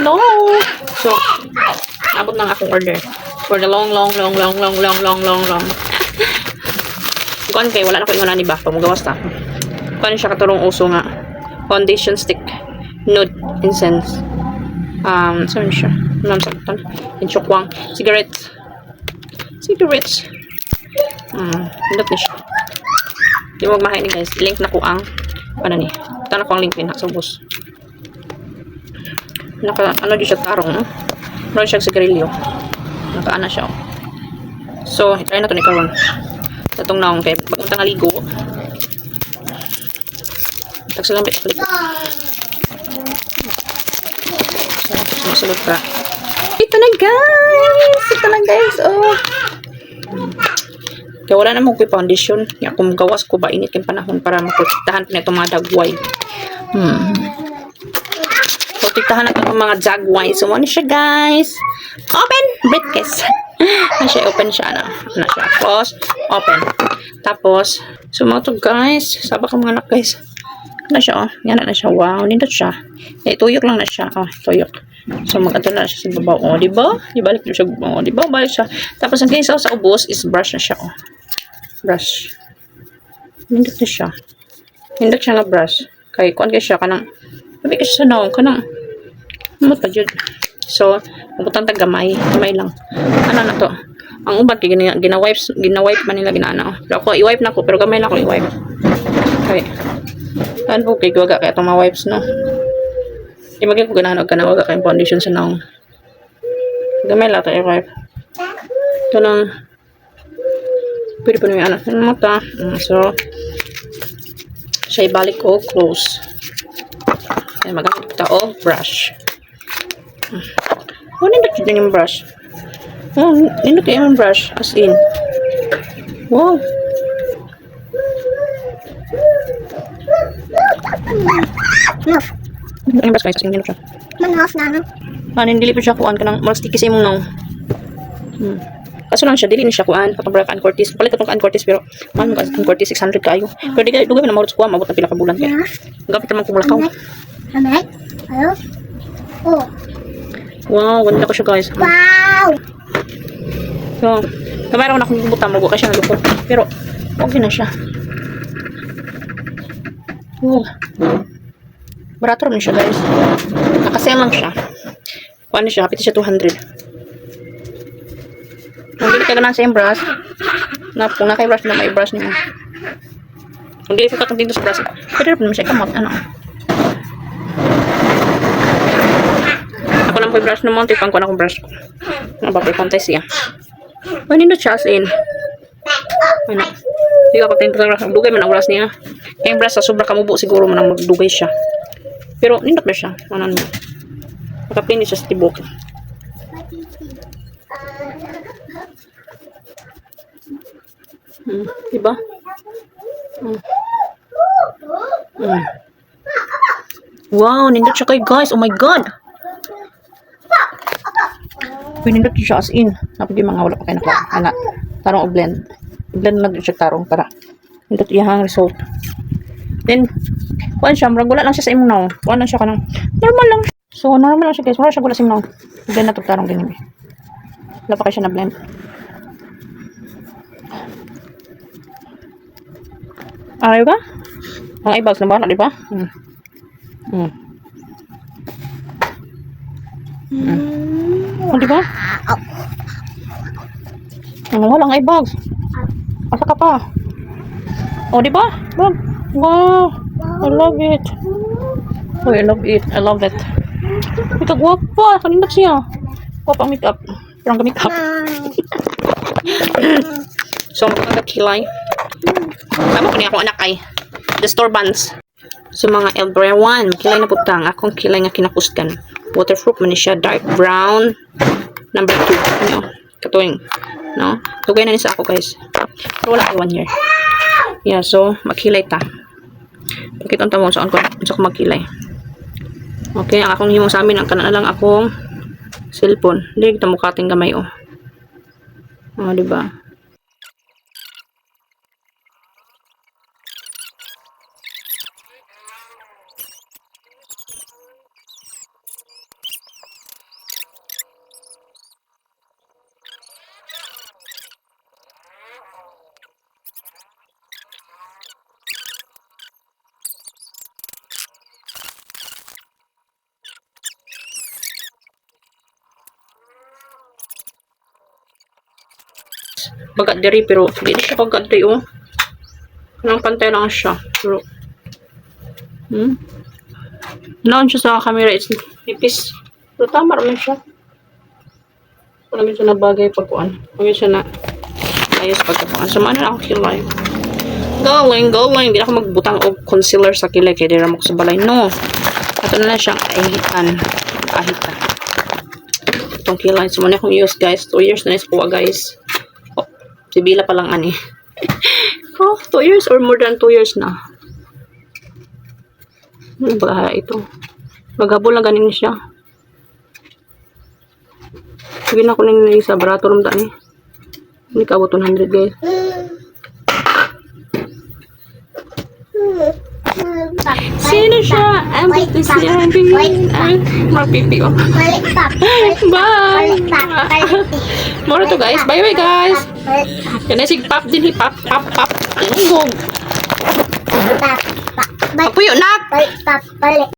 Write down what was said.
Hello! So, abot ng akong order. For the long. Kuan kay wala na ko ingon ani ba pamugawas ta. Kuan siya katulong uso nga. Foundation stick. Nude incense. Saan siya? Namsaktan. Inchokwang. Cigarettes. Hindot na siya. Di mo magmahay ni guys. Link na ko ang ano ni. Ito na ko ang link din sa bus. Ano di siya tarong. Meron siya sigarilyo. Nakaana siya. So, try na to ni karon. Itong naong kay pag-unta nga ligo. Tagsalambit sa ligo. So, sumasulod ka. Ito na guys! Oh! Kaya wala naman ko foundation. Kung gawas ko ba init yung panahon para maprotektahan ko na itong mga dagway. Protektahan na itong mga dagway. So, ano siya guys? Open! Briefcase. Open siya na. Ano siya? Close. Open. Tapos, so mga to guys. Saba ka mga anak guys. Ano siya oh. Yan na siya. Wow. Nindot siya. Tuyok lang na siya. Oh, tuyok. So mag-ato na siya sa babaw. Oh, diba? Ibalik siya. Oh, diba? Balik siya. Tapos ang kinsaw sa ubos is brush na siya. Oh. Brush. Nindot na siya. Nindot siya nga brush. Kay kuan kay siya kanang. Sabi kasi sa naong kanang. Ano pa dyan? So, pagputang tagamay. Gamay lang. Ano na to? Ang uban kay gina-wipe man nila ginaana. Pero ako i-wipe na ko pero gamay lang ako i-wipe. Okay. Ano po kay gaga kaya itong mga wipes no. Di magiging ko ganahan og kanawaga kay foundation sa naong. Gamay lang ito i-wipe. Ito lang. Pwede pa namin anak ng mata. So, siya ibalik ko close. Ay magamit kita o brush. Oh, nindot yun yung brush. Oh, nindot yung brush. As in. Wow. Yung brush guys. As in, nindot siya. Manhas na. Nindili pa siya kuhaan ka ng mga sticky sa imong naw. Kaso lang siya, dili ni siya kuhaan. Kapag Ann Curtis. Palit ko itong Ann Curtis pero man Ann Curtis 600 kayo. Pero di dugay mo na mahulot sa kuhaan. Mabot na pila ka bulan kaya. Gapit naman kong lakaw. Amek? Hello? Oh. Wow, ganda ko siya guys. Wow! So, kamera ko na akong butang mo kasi nalukot. Pero, okay na siya. Oh. Barato rin siya guys. Nakasale lang siya. Paano siya? Kapit siya 200. Kung hindi ka ganang same brush, kung naka-brush na may brush niyo. Kung hindi ka dito sa brush, pwede rin naman siya kamot. Ano? Ako lang po yung brush naman. Tipang ko na akong brush ko. Napapay-contest siya. Oh, nindot siya as in. Ano? Hindi ka pagtayin sa dugay man ang brush niya. Yung brush sa sobra kamubo siguro man ang magdugay siya. Pero nindot ba siya? Ano mo? Makapinis siya sa tibok. Diba? Wow, nindot siya kay guys. Oh my god. Pinindot siya as in. Napag yung mga wala pa kayo nakuha. Anak. Tarong o blend. Blend lang siya tarong para nindot yung result. Then, kuhan siya. Marag wala lang siya sa imong now. Kuhan lang siya ka ng normal lang. So, normal lang siya guys. Wala siya wala sa imong now. Blend na tarong ganyan. Wala pa kayo siya na blend. Ay ba? Ang ibags na ba? Di ba? Oh, di ba? Walang eyebags. Asa ka pa? Oh, di ba? Wow. I love it. Oh, I love it. I love it. Ito, guwapa. Kanina siya. Guwapa ang makeup. Parang makeup. So, magkakilay. Amo ko niya akong anak ay disturbance. So, mga everyone, kilay na putang. Akong kilay nga kinapuskan. Waterproof man siya, dark brown number 2 no? Katuwing no? Tugay na ni sa ako guys pero wala ko 1 year yeah so magkilay ta pakita mo saan ko magkilay okay ang akong himong sa amin ang kanan lang akong cellphone hindi kita mukating gamay oh diba bagat diri pero hindi siya bagat diri oh. Kanang pantay lang siya. Pero naon siya sa camera, it's nipis. Pero tama naman siya. Kung namin siya na bagay pagkuhan. Namin siya na ayos pagkakuhan. So, maano na ako kilay. Galing. Hindi na ako magbutang og concealer sa kilay. Kaya di na ako sa balay. No. Ito na lang siyang ahitan. Itong kilay. So, muna akong use, guys. 2 years na ispuwa, guys. Oh, si Bila pa lang, ani. Oh, 2 years or more than 2 years na. Ano ba ito? Maghabol na ganin siya. Sabi na ko na yung isa. Barato rin daan eh. Hindi ka 100 guys. Sino siya? Ang business niya. Mapipi oh. Bye! Mura to guys. Bye guys. Yan na sig pop din. Pop. Ang gog. Apuyo nak! Balik.